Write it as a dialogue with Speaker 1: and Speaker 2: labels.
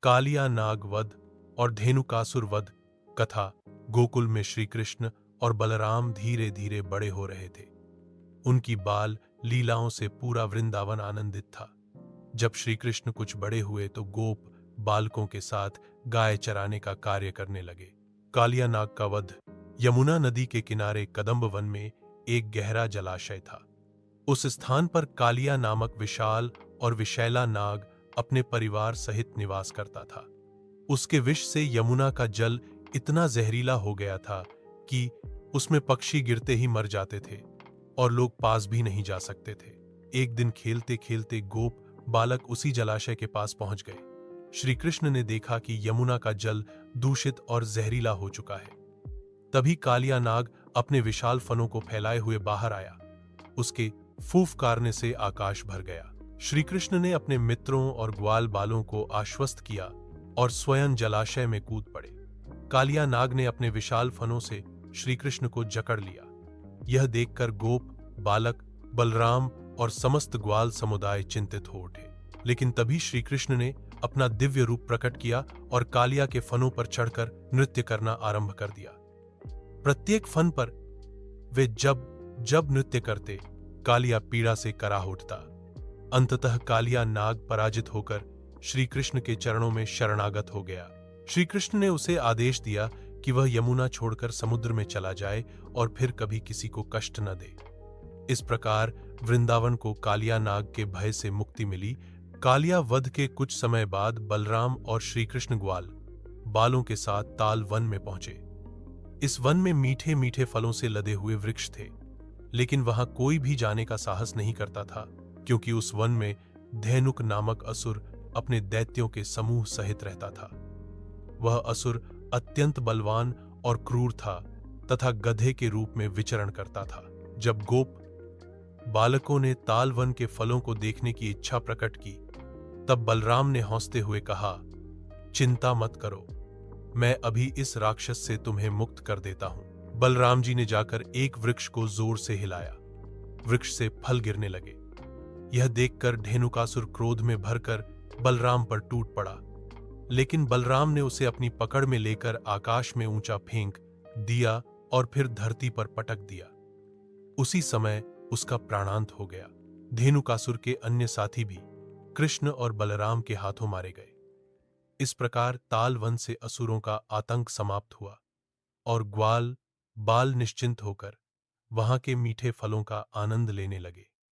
Speaker 1: कालिया नाग वध और धेनुकासुर वध कथा। गोकुल में श्री कृष्ण और बलराम धीरे धीरे बड़े हो रहे थे। उनकी बाल लीलाओं से पूरा वृंदावन आनंदित था। जब श्री कृष्ण कुछ बड़े हुए तो गोप बालकों के साथ गाय चराने का कार्य करने लगे। कालिया नाग का वध। यमुना नदी के किनारे कदम्ब वन में एक गहरा जलाशय था। उस स्थान पर कालिया नामक विशाल और विशैला नाग अपने परिवार सहित निवास करता था। उसके विष से यमुना का जल इतना जहरीला हो गया था कि उसमें पक्षी गिरते ही मर जाते थे और लोग पास भी नहीं जा सकते थे। एक दिन खेलते खेलते गोप बालक उसी जलाशय के पास पहुंच गए। श्री कृष्ण ने देखा कि यमुना का जल दूषित और जहरीला हो चुका है। तभी कालिया नाग अपने विशाल फनों को फैलाए हुए बाहर आया। उसके फूफकारने से आकाश भर गया। श्री कृष्ण ने अपने मित्रों और ग्वाल बालों को आश्वस्त किया और स्वयं जलाशय में कूद पड़े। कालिया नाग ने अपने विशाल फनों से श्री कृष्ण को जकड़ लिया। यह देखकर गोप बालक, बलराम और समस्त ग्वाल समुदाय चिंतित हो उठे। लेकिन तभी श्री कृष्ण ने अपना दिव्य रूप प्रकट किया और कालिया के फनों पर चढ़कर नृत्य करना आरंभ कर दिया। प्रत्येक फन पर वे जब जब नृत्य करते, कालिया पीड़ा से कराह उठता। अंततः कालिया नाग पराजित होकर श्री कृष्ण के चरणों में शरणागत हो गया। श्री कृष्ण ने उसे आदेश दिया कि वह यमुना छोड़कर समुद्र में चला जाए और फिर कभी किसी को कष्ट न दे। इस प्रकार वृंदावन को कालिया नाग के भय से मुक्ति मिली। कालिया वध के कुछ समय बाद बलराम और श्री कृष्ण ग्वाल बालों के साथ ताल वन में पहुंचे। इस वन में मीठे मीठे फलों से लदे हुए वृक्ष थे, लेकिन वहां कोई भी जाने का साहस नहीं करता था, क्योंकि उस वन में धेनुक नामक असुर अपने दैत्यों के समूह सहित रहता था। वह असुर अत्यंत बलवान और क्रूर था तथा गधे के रूप में विचरण करता था। जब गोप बालकों ने ताल वन के फलों को देखने की इच्छा प्रकट की, तब बलराम ने हंसते हुए कहा, चिंता मत करो, मैं अभी इस राक्षस से तुम्हें मुक्त कर देता हूं। बलराम जी ने जाकर एक वृक्ष को जोर से हिलाया। वृक्ष से फल गिरने लगे। यह देखकर धेनुकासुर क्रोध में भरकर बलराम पर टूट पड़ा, लेकिन बलराम ने उसे अपनी पकड़ में लेकर आकाश में ऊंचा फेंक दिया और फिर धरती पर पटक दिया। उसी समय उसका प्राणांत हो गया। धेनुकासुर के अन्य साथी भी कृष्ण और बलराम के हाथों मारे गए। इस प्रकार ताल वन से असुरों का आतंक समाप्त हुआ और ग्वाल बाल निश्चिंत होकर वहां के मीठे फलों का आनंद लेने लगे।